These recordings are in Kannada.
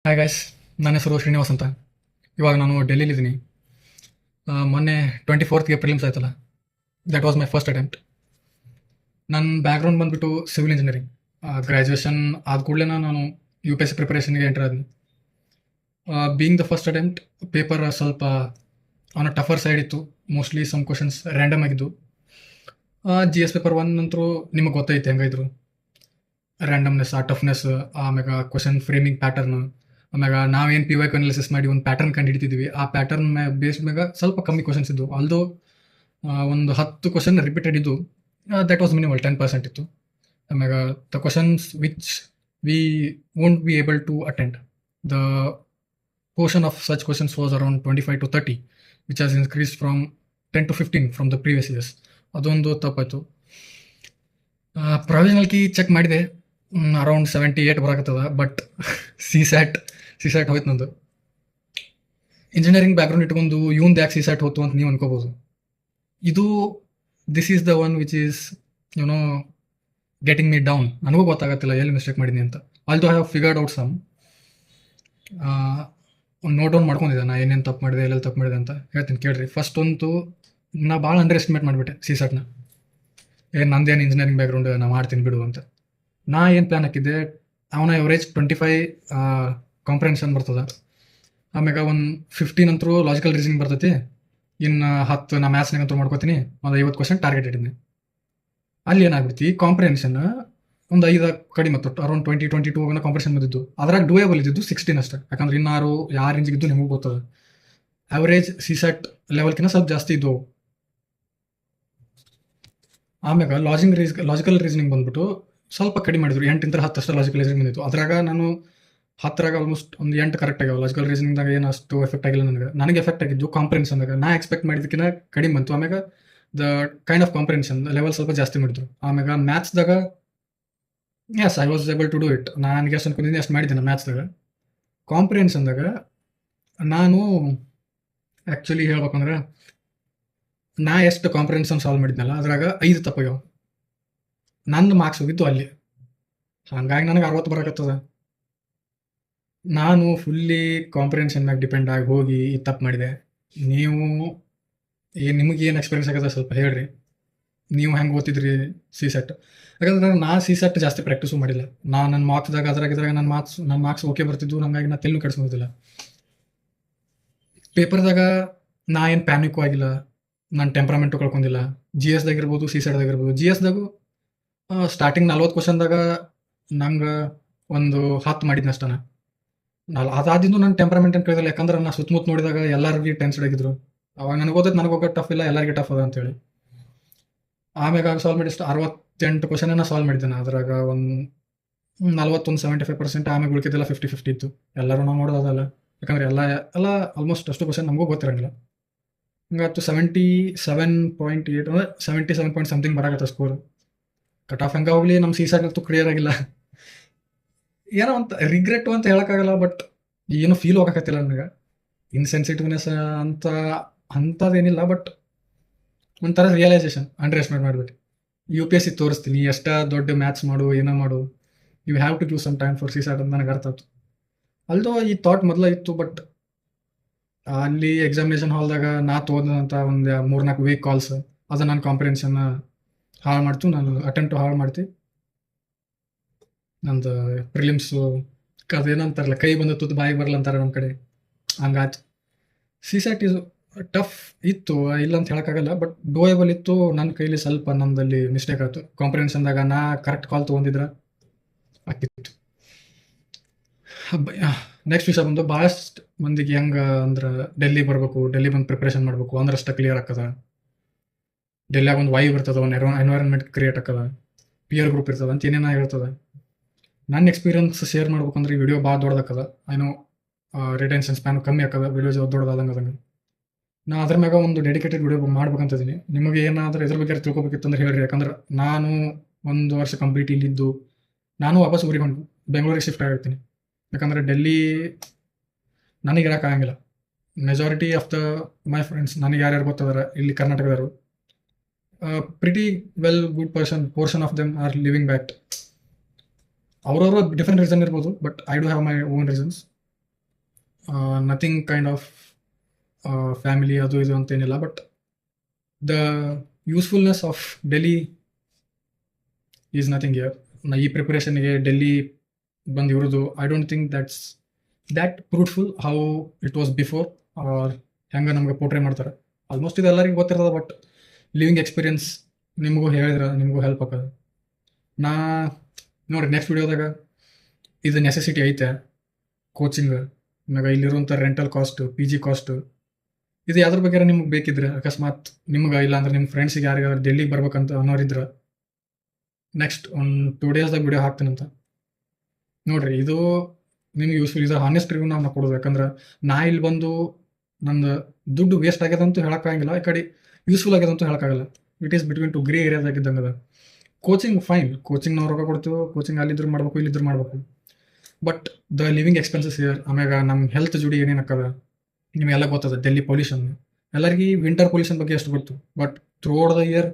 ಹಾಯ್ ಗೈಸ್, ನನ್ನ ಹೆಸರು ಶ್ರೀನಿವಾಸ್ ಅಂತ. ಇವಾಗ ನಾನು ಡೆಲ್ಲಿಲಿದ್ದೀನಿ. ಮೊನ್ನೆ 24th ಪ್ರಿಲಿಮ್ಸ್ ಆಯ್ತಲ್ಲ, that was my first attempt. ನನ್ನ ಬ್ಯಾಕ್ಗ್ರೌಂಡ್ ಬಂದ್ಬಿಟ್ಟು ಸಿವಿಲ್ ಇಂಜಿನಿಯರಿಂಗ್. ಗ್ರ್ಯಾಜುಯೇಷನ್ ಆದ ಕೂಡಲೇ ನಾನು ಯು ಪಿ ಎಸ್ ಸಿ ಪ್ರಿಪರೇಷನ್ಗೆ ಎಂಟರ್ ಆದ್ನಿ. Being the first attempt, paper ಸ್ವಲ್ಪ ಆನ್ ಟಫರ್ ಸೈಡ್ ಇತ್ತು. ಮೋಸ್ಟ್ಲಿ ಸಮ್ ಕ್ವಶನ್ಸ್ ರ್ಯಾಂಡಮ್ ಆಗಿದ್ದು. ಜಿ ಎಸ್ ಪೇಪರ್ 1 ಅಂತೂ ನಿಮಗೆ ಗೊತ್ತೈತೆ ಹೆಂಗಿದ್ರು. ರ್ಯಾಂಡಮ್ನೆಸ್, ಆ ಟಫ್ನೆಸ್, ಆಮ್ಯಾಗ ಕ್ವಶನ್ ಫ್ರೇಮಿಂಗ್ ಪ್ಯಾಟರ್ನ್, ಆಮ್ಯಾಗ ನಾವೇನು ಪಿ ವೈ ಅನಾಲಿಸಿಸ್ ಮಾಡಿ ಒಂದು ಪ್ಯಾಟರ್ನ್ ಕಂಡು ಹಿಡಿತಿದ್ವಿ. ಆ ಪ್ಯಾಟರ್ನ್ ಬೇಸ್ಡ್ ಮ್ಯಾಗ ಸ್ವಲ್ಪ ಕಮ್ಮಿ ಕ್ವಶನ್ಸ್ ಇದ್ದು. ಅಲ್ದೋ ಒಂದು 10 ಕ್ವಶನ್ ರಿಪೀಟೆಡ್ ಇದ್ದು. ದಟ್ ವಾಸ್ ಮಿನಿಮಲ್ 10% ಇತ್ತು. ಆಮ್ಯಾಗ the questions which we won't be able to attend, the portion of such questions was around 25 to 30, which has increased from 10 to 15 from the previous years. ಅದೊಂದು ತಪ್ಪಾಯಿತು. ಪ್ರೊವಿಷನಲ್ ಕೀ ಚೆಕ್ ಮಾಡಿದೆ, ಅರೌಂಡ್ 78 ಬರಾಕತ್ತದ. ಬಟ್ ಸಿ ಸ್ಯಾಟ್ ಹೋಯ್ತು ನಂದು. ಇಂಜಿನಿಯರಿಂಗ್ ಬ್ಯಾಕ್ಗ್ರೌಂಡ್ ಇಟ್ಕೊಂಡು ಇವಂದು ಯಾಕೆ ಸಿ ಸ್ಯಾಟ್ ಹೋಯ್ತು ಅಂತ ನೀವು ಅನ್ಕೋಬೋದು. ಇದು this is the one which is getting me down. ನನಗೂ ಗೊತ್ತಾಗತ್ತಿಲ್ಲ ಎಲ್ಲಿ ಮಿಸ್ಟೇಕ್ ಮಾಡಿದ್ದೀನಿ ಅಂತ. Although I have figured out some. ಒಂದು ನೋಟ್ ಡೌನ್ ಮಾಡ್ಕೊಂಡಿದ್ದೆ, ನಾ ಏನೇನು ತಪ್ಪು ಮಾಡಿದೆ, ಎಲ್ಲೆಲ್ಲಿ ತಪ್ಪು ಮಾಡಿದೆ ಅಂತ ಹೇಳ್ತೀನಿ ಕೇಳ್ರಿ. ಫಸ್ಟ್ ಅಂತೂ ನಾ ಭಾಳ ಅಂಡರ್ ಎಸ್ಟಿಮೇಟ್ ಮಾಡಿಬಿಟ್ಟೆ ಸಿ ಸ್ಯಾಟ್ನ. ನಂದೇನು ಇಂಜಿನಿಯರಿಂಗ್ ಬ್ಯಾಕ್ಗ್ರೌಂಡ್, ನಾ ಮಾಡ್ತೀನಿ ಬಿಡು ಅಂತ. ನಾ ಏನು ಪ್ಲ್ಯಾನ್ ಹಾಕಿದ್ದೆ, ಅವನ ಎವರೇಜ್ 25 ಕಾಂಪ್ರೆನ್ಷನ್ ಬರ್ತದೆ. ಆಮ್ಯಾಗ ಒಂದು 15 ಅಂತರೂ ಲಾಜಿಕಲ್ ರೀಸನಿಂಗ್ ಬರ್ತೈತಿ. ಇನ್ನು 10 ನಾ ಮ್ಯಾಥ್ಸ್ನಾಗ ಅಂತೂ ಮಾಡ್ಕೋತೀನಿ. ಒಂದು 50 ಕ್ವಶನ್ ಟಾರ್ಗೆಟ್ ಇಟ್ಟಿದ್ದೆ. ಅಲ್ಲಿ ಏನಾಗ್ಬಿಡ್ತಿ, ಕಾಂಪ್ರೆನ್ಷನ್ ಒಂದು 5 ಕಡಿಮೆ ಮತ್ತು ಅರೌಂಡ್ 20-22 ಕಾಂಪ್ರೆನ್ಷನ್ ಬಂದಿದ್ದು. ಅದ್ರಾಗ ಡೂಯೇಬಲ್ ಇದ್ದಿದ್ದು 16 ಅಷ್ಟೇ. ಯಾಕಂದ್ರೆ ಇನ್ನಾರು ಯಾವ ರೇಂಜಿಗೆ ಇದ್ದು ನಿಮಗೂ ಗೊತ್ತದ. ಅವರೇಜ್ ಸಿ ಸ್ಯಾಟ್ ಲೆವೆಲ್ಕಿಂತ ಸ್ವಲ್ಪ ಜಾಸ್ತಿ ಇದ್ದವು. ಆಮ್ಯಾಗ ಲಾಜಿಕಲ್ ರೀಸನಿಂಗ್ ಬಂದ್ಬಿಟ್ಟು ಸ್ವಲ್ಪ ಕಡಿಮೆ ಮಾಡಿದ್ರು. 8 10 ಅಷ್ಟೇ ಲಾಜಿಕಲ್ ರೀಸನಿಂಗ್ ಬಂದಿತ್ತು. ಅದ್ರಾಗ ನಾನು 10ರಾಗ ಆಲ್ಮೋಸ್ಟ್ ಒಂದು 8 ಕರೆಕ್ಟ್ ಆಗ್ಯಾವ. ಲಾಜಿಕಲ್ ರೀಸನಿಂಗ್ದಾಗ ಏನು ಅಷ್ಟು ಎಫೆಕ್ಟ್ ಆಗಿಲ್ಲ ನನಗೆ ಎಫೆಕ್ಟ್ ಆಗಿದ್ದು ಕಾಂಪ್ರೆನ್ಷನ್ದಾಗ. ನಾ ಎಕ್ಸ್ಪೆಕ್ಟ್ ಮಾಡಿದ್ದಕ್ಕಿಂತ ಕಡಿಮೆ ಬಂತು. ಆಮ್ಯಾಗ the kind of comprehension level ಸ್ವಲ್ಪ ಜಾಸ್ತಿ ಮಾಡಿದ್ರು. ಆಮ್ಯಾಗ ಮ್ಯಾಥ್ಸ್ದಾಗ as I was able to do it. ನನಗೆ ಎಷ್ಟು ಅನ್ಕೊಂಡಿದ್ದೀನಿ ಅಷ್ಟು ಮಾಡಿದ್ದೇನೆ ಮ್ಯಾಥ್ಸ್ದಾಗ. ಕಾಂಪ್ರಿಹೆನ್ಷನ್ದಾಗ ನಾನು ಆ್ಯಕ್ಚುಲಿ ಹೇಳ್ಬೇಕಂದ್ರೆ, ನಾ ಎಷ್ಟು ಕಾಂಪ್ರಿಹೆನ್ಷನ್ ಸಾಲ್ವ್ ಮಾಡಿದ್ನಲ್ಲ ಅದ್ರಾಗ 5 ತಪ್ಪಾಗ್ಯಾವ. ನಂದು ಮಾರ್ಕ್ಸ್ ಹೋಗಿದ್ದು ಅಲ್ಲಿ. ಹಂಗಾಗಿ ನನಗೆ 60 ಬರಕತ್ತದ. ನಾನು ಫುಲ್ಲಿ ಕಾಂಪ್ರಿಹೆನ್ಷನ್ ಮ್ಯಾಗ ಡಿಪೆಂಡ್ ಆಗಿ ಹೋಗಿ ಈ ತಪ್ಪು ಮಾಡಿದೆ. ನೀವು ನಿಮಗೆ ಏನು ಎಕ್ಸ್ಪೀರಿಯನ್ಸ್ ಆಗದ ಸ್ವಲ್ಪ ಹೇಳ್ರಿ. ನೀವು ಹೆಂಗೆ ಓದ್ತಿದ್ರಿ ಸಿ ಸೆಟ್? ಯಾಕಂದ್ರೆ ನಾ ಸಿ ಸೆಟ್ ಜಾಸ್ತಿ ಪ್ರಾಕ್ಟೀಸು ಮಾಡಿಲ್ಲ. ನನ್ನ ಮಾರ್ಕ್ಸ್ದಾಗ ಇದ್ರಾಗ ನನ್ನ ಮಾರ್ಕ್ಸ್ ಓಕೆ ಬರ್ತಿದ್ದು. ಹಂಗಾಗಿ ನಾ ತೆಲ್ಲು ಕೆಡ್ಸ್ಕೊತಿಲ್ಲ. ಪೇಪರ್ದಾಗ ನಾ ಏನು ಪ್ಯಾನಿಕ್ಕು ಆಗಿಲ್ಲ, ನಾನು ಟೆಂಪ್ರಮೆಂಟು ಕಳ್ಕೊಂಡಿಲ್ಲ. ಜಿ ಎಸ್ದಾಗಿರ್ಬೋದು, ಸಿ ಸೆಟ್ದಾಗಿರ್ಬೋದು. ಜಿ ಎಸ್ದಾಗೂ ಸ್ಟಾರ್ಟಿಂಗ್ 40 ಕ್ವಶನ್ದಾಗ ನಂಗೆ ಒಂದು 10 ಮಾಡಿದ್ನ ಅಷ್ಟೇ. ಅದಾದಿಂದ ನನ್ನ ಟೆಂಪ್ರಮೆಂಟ್ ಏನು ಕೇಳಿದಿಲ್ಲ. ಯಾಕಂದ್ರೆ ನಾ ಸುತ್ತಮುತ್ತ ನೋಡಿದಾಗ ಎಲ್ಲರಿಗೂ ಟೆನ್ಸ್ಡ್ ಆಗಿದ್ರು. ಅವಾಗ ನನಗೆ ಓದೋದು ನನಗೋಗ ಟಫ್ ಇಲ್ಲ, ಎಲ್ಲರಿಗೆ ಟಫ್ ಅದ ಅಂತೇಳಿ. ಆಮ್ಯಾಗ ಸಾಲ್ವ್ ಮಾಡಿ 68 ಕ್ವಶನ್ ಸಾಲ್ವ್ ಮಾಡಿದ್ದೇನೆ. ಅದ್ರಾಗ ಒಂದು 41 75%. ಆಮೇಲೆ ಉಳ್ಕಿದ್ದೆಲ್ಲ 50-50 ಇತ್ತು. ಎಲ್ಲರೂ ನಾವು ನೋಡೋದಲ್ಲ, ಯಾಕಂದ್ರೆ ಎಲ್ಲ ಆಲ್ಮೋಸ್ಟ್ ಅಷ್ಟು ಕ್ವಶನ್ ನಮಗೂ ಗೊತ್ತಿರಂಗಿಲ್ಲ. ಹಂಗಾಯ್ತು 77.8 ಅಂದರೆ 77 ಪಾಯಿಂಟ್ ಸಮಥಿಂಗ್ ಬರಾಕತ್ತ ಸ್ಕೋರ್. ಕಟ್ ಆಫ್ ಹೆಂಗೆ ಹೋಗ್ಲಿ, ನಮ್ಮ ಸಿ ಸೆಟ್ ಅಂತೂ ಕ್ಲಿಯರ್ ಆಗಿಲ್ಲ. ಏನೋ ಅಂತ ರಿಗ್ರೆಟ್ ಅಂತ ಹೇಳೋಕ್ಕಾಗಲ್ಲ, ಬಟ್ ಏನೋ ಫೀಲ್ ಹೋಗಕತ್ತಿಲ್ಲ ನನಗೆ. ಇನ್ಸೆನ್ಸಿಟಿವ್ನೆಸ್ ಅಂಥದ್ದೇನಿಲ್ಲ, ಬಟ್ ಒಂಥರ ರಿಯಲೈಸೇಷನ್. ಅಂಡರ್ ಎಸ್ಟಿಮೇಟ್ ಮಾಡಿಬಿಟ್ಟು ಯು ಪಿ ಎಸ್ ಸಿ ತೋರಿಸ್ತೀನಿ, ಎಷ್ಟ ದೊಡ್ಡ ಮ್ಯಾಥ್ಸ್ ಮಾಡು, ಏನೋ ಮಾಡು, you have to give some time for CSAT ಅಂತ ನನಗೆ ಅರ್ಥ ಆಯ್ತು. ಅಲ್ದೋ ಈ ಥಾಟ್ ಮೊದಲ ಇತ್ತು, ಬಟ್ ಅಲ್ಲಿ ಎಕ್ಸಾಮಿನೇಷನ್ ಹಾಲ್ದಾಗ ನಾ ತೋದಂಥ ಒಂದು 3-4 ವೀಕ್ ಕಾಲ್ಸ್ ಅದು ನನ್ನ ಕಾಂಪ್ರಿಹೆನ್ಷನ್ ಹಾಳು ಮಾಡ್ತು. ನಾನು ಅಟೆಂಪ್ಟು ಹಾಳು ಮಾಡ್ತಿ. ನಂದು ಪ್ರಿಲಿಮ್ಸು ಅದೇನಂತಾರಲ್ಲ, ಕೈ ಬಂದ ತುತ್ತು ಬಾಯಿಗೆ ಬರಲ್ಲ ಅಂತಾರೆ ನಮ್ಮ ಕಡೆ, ಹಂಗಾಯ್ತು. ಸಿ ಸ್ಯಾಟ್ ಇದು ಟಫ್ ಇತ್ತು, ಇಲ್ಲ ಅಂತ ಹೇಳೋಕ್ಕಾಗಲ್ಲ, ಬಟ್ ಡೋಯಬಲ್ ಇತ್ತು. ನನ್ನ ಕೈಲಿ ಸ್ವಲ್ಪ ನಮ್ಮದಲ್ಲಿ ಮಿಸ್ಟೇಕ್ ಆಯಿತು. ಕಾಂಪ್ರಿಹೆನ್ಷನ್ದಾಗ ನಾ ಕರೆಕ್ಟ್ ಕಾಲ್ ತೊಗೊಂಡಿದ್ರೆ ಆಗ್ತಿತ್ತು. ನೆಕ್ಸ್ಟ್ ವಿಷಯ ಬಂದು, ಭಾಳಷ್ಟು ಮಂದಿಗೆ ಹೆಂಗೆ ಅಂದ್ರೆ ಡೆಲ್ಲಿ ಬರಬೇಕು, ಡೆಲ್ಲಿ ಬಂದು ಪ್ರಿಪ್ರೇಷನ್ ಮಾಡಬೇಕು ಅಂದ್ರೆ ಅಷ್ಟೇ ಕ್ಲಿಯರ್ ಆಗ್ತದೆ. ಡೆಲ್ಲಿಯಾಗ ಒಂದು ವೈಬ್ ಇರ್ತದೆ, ಒಂದು ಎನ್ವೈರನ್ಮೆಂಟ್ ಕ್ರಿಯೇಟ್ ಆಗ್ತದೆ, ಪಿಯರ್ ಗ್ರೂಪ್ ಇರ್ತದೆ ಅಂತ ಏನೇನೋ ಹೇಳ್ತದೆ. ನನ್ನ ಎಕ್ಸ್ಪೀರಿಯನ್ಸ್ ಶೇರ್ ಮಾಡ್ಬೇಕಂದ್ರೆ ಈ ವಿಡಿಯೋ ಭಾಳ ದೊಡ್ಡದಾಕದ. ಏನೋ ರಿಟೆನ್ಷನ್ ಸ್ಪ್ಯಾನು ಕಮ್ಮಿ ಆಗ್ತದೆ ವಿಡಿಯೋ ದೊಡ್ಡದಾದಂಗೆ. ನಾ ಅದ್ರ ಮ್ಯಾಗ ಒಂದು ಡೆಡಿಕೇಟೆಡ್ ವಿಡಿಯೋ ಮಾಡ್ಬೇಕಂತಿದ್ದೀನಿ. ನಿಮಗೆ ಏನಾದರೂ ಇದ್ರ ಬಗ್ಗೆ ತಿಳ್ಕೊಬೇಕಿತ್ತಂದ್ರೆ ಹೇಳ್ರಿ. ಯಾಕಂದ್ರೆ ನಾನು 1 ವರ್ಷ ಕಂಪ್ಲೀಟ್ ಇಲ್ಲಿದ್ದು ನಾನು ವಾಪಸ್ ಊರಿಗೆ ಹೊಂಟು ಬೆಂಗಳೂರಿಗೆ ಶಿಫ್ಟ್ ಆಗಿರ್ತೀನಿ. ಯಾಕಂದರೆ ಡೆಲ್ಲಿ ನನಗೆ ಇರೋಕ್ಕಾಗಂಗಿಲ್ಲ. Majority of the my friends ನನಗೆ ಯಾರ್ಯಾರು ಗೊತ್ತದಾರ ಇಲ್ಲಿ ಕರ್ನಾಟಕದವರು, pretty well good portion of them are living back. ಅವ್ರವ್ರ ಡಿಫ್ರೆಂಟ್ ರೀಸನ್ ಇರ್ಬೋದು, but I do have my own reasons. Nothing kind of family ಅದು ಇದು ಅಂತೇನಿಲ್ಲ, but the usefulness of Delhi is nothing year. ಈ ಪ್ರಿಪರೇಷನ್ಗೆ ಡೆಲ್ಲಿ ಬಂದು ಇರೋದು, I don't think that fruitful how it was before, or ಹೆಂಗೆ ನಮ್ಗೆ ಪೋರ್ಟ್ರೇ ಮಾಡ್ತಾರೆ. ಆಲ್ಮೋಸ್ಟ್ ಇದು ಎಲ್ಲರಿಗೂ ಗೊತ್ತಿರ್ತದೆ, ಬಟ್ ಲಿವಿಂಗ್ ಎಕ್ಸ್ಪೀರಿಯನ್ಸ್ ನಿಮಗೂ ಹೇಳಿದ್ರೆ ನಿಮಗೂ ಹೆಲ್ಪ್ ಆಗ್ತದೆ. ನಾ ನೋಡಿರಿ ನೆಕ್ಸ್ಟ್ ವಿಡಿಯೋದಾಗ ಇದು ನೆಸೆಸಿಟಿ ಐತೆ ಕೋಚಿಂಗ್, ಆಮ್ಯಾಗ ಇಲ್ಲಿರುವಂಥ rental cost, P G cost, ಇದು ಯಾವ್ದ್ರ ಬಗ್ಗೆ ನಿಮ್ಗೆ ಬೇಕಿದ್ರೆ ಅಕಸ್ಮಾತ್ ನಿಮ್ಗೆ ಇಲ್ಲ ಅಂದ್ರೆ ನಿಮ್ಮ ಫ್ರೆಂಡ್ಸಿಗೆ ಯಾರಿಗಾದ್ರು ಡೆಲ್ಲಿಗೆ ಬರ್ಬೇಕಂತ ಅನ್ನೋರಿದ್ರೆ ನೆಕ್ಸ್ಟ್ ಒಂದು 2 ಡೇಸ್ದಾಗ ವಿಡಿಯೋ ಹಾಕ್ತೀನಂತ ನೋಡ್ರಿ. ಇದು ನಿಮ್ಗೆ ಯೂಸ್ಫುಲ್, ಇದು ಹಾನೆಸ್ಟ್ ರಿವ್ಯೂ ನಾವು ಕೊಡೋದು. ಯಾಕಂದ್ರೆ ನಾ ಇಲ್ಲಿ ಬಂದು ನಂದು ದುಡ್ಡು ವೇಸ್ಟ್ ಆಗ್ಯದ ಅಂತೂ ಹೇಳೋಕ್ಕಾಗಿಲ್ಲ, ಈ ಕಡೆ ಯೂಸ್ಫುಲ್ ಆಗ್ಯದ ಅಂತೂ ಹೇಳೋಕ್ಕಾಗಲ್ಲ. It is between two grey ಏರಿಯಾದಾಗಿದ್ದಂಗೆ ಅದ. ಕೋಚಿಂಗ್ ಫೈನ್, ಕೋಚಿಂಗ್ ನಾವು ರೊಕ್ಕ ಕೊಡ್ತೀವಿ, ಕೋಚಿಂಗ್ ಅಲ್ಲಿದ್ರು ಮಾಡ್ಬೇಕು ಇಲ್ಲಿದ್ರು ಮಾಡ್ಬೇಕು, but the living expenses year, ಆಮ್ಯಾಗ ನಮ್ಮ ಹೆಲ್ತ್ ಜುಡಿ ಏನೇನು ಹಾಕದ ನಿಮಗೆಲ್ಲ ಗೊತ್ತದ. ಡೆಲ್ಲಿ ಪೊಲ್ಯೂಷನ್, ಎಲ್ಲರಿಗೂ ವಿಂಟರ್ ಪೊಲ್ಯೂಷನ್ ಬಗ್ಗೆ ಎಷ್ಟು ಗೊತ್ತು, but through out the year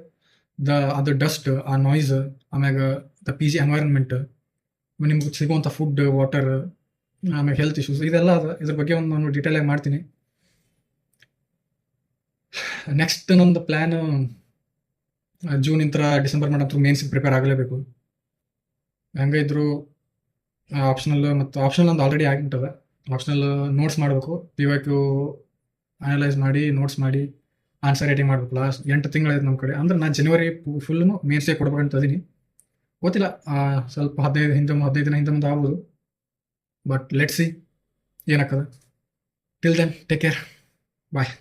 ಅದು ಡಸ್ಟ್, ಆ ನಾಯ್ಸ್, ಆಮ್ಯಾಗ ದ ಪಿ ಜಿ ಎನ್ವೈರನ್ಮೆಂಟ್, ನಿಮ್ಗೆ ಸಿಗುವಂಥ ಫುಡ್, ವಾಟರ್, ಆಮೇಲೆ ಹೆಲ್ತ್ ಇಶ್ಯೂಸ್, ಇದೆಲ್ಲ ಅದ. ಇದ್ರ ಬಗ್ಗೆ ಒಂದು ನಾನು ಡೀಟೇಲಾಗಿ ಮಾಡ್ತೀನಿ. ನೆಕ್ಸ್ಟ್ ನಮ್ಮದು ಪ್ಲ್ಯಾನ್ ಜೂನ್ ಇಂತ್ರ ಡಿಸೆಂಬರ್ ಮಾಡಂತೂ ಮೇನ್ಸಿಗೆ ಪ್ರಿಪೇರ್ ಆಗಲೇಬೇಕು. ಹೆಂಗೆ ಇದ್ರು ಆಪ್ಷನಲ್, ಮತ್ತು ಆಪ್ಷನಲ್ ಒಂದು ಆಲ್ರೆಡಿ ಆಗಿಬಿಟ್ಟದ. ಆಪ್ಷನಲ್ ನೋಟ್ಸ್ ಮಾಡಬೇಕು, PYQ ಅನಲೈಸ್ ಮಾಡಿ ನೋಟ್ಸ್ ಮಾಡಿ ಆನ್ಸರ್ ರೈಟಿಂಗ್ ಮಾಡಬೇಕು. ಲಾಸ್ಟ್ 8 ತಿಂಗಳಾಯ್ತು ನಮ್ಮ ಕಡೆ. ಅಂದ್ರೆ ನಾನು ಜನವರಿ ಫುಲ್ಲು ಮೇನ್ಸಿಗೆ ಕೊಡ್ಬೇಕಂತ ಅದೀನಿ. ಗೊತ್ತಿಲ್ಲ, ಸ್ವಲ್ಪ 15 ದಿನ ಹಿಂದೆ ಮುಂದೆ ಆಗ್ಬೋದು, ಬಟ್ ಲೆಟ್ಸ್ ಸಿ ಏನಾಗ್ತದೆ. ಟಿಲ್ ದೆನ್ ಟೇಕ್ ಕೇರ್, ಬಾಯ್.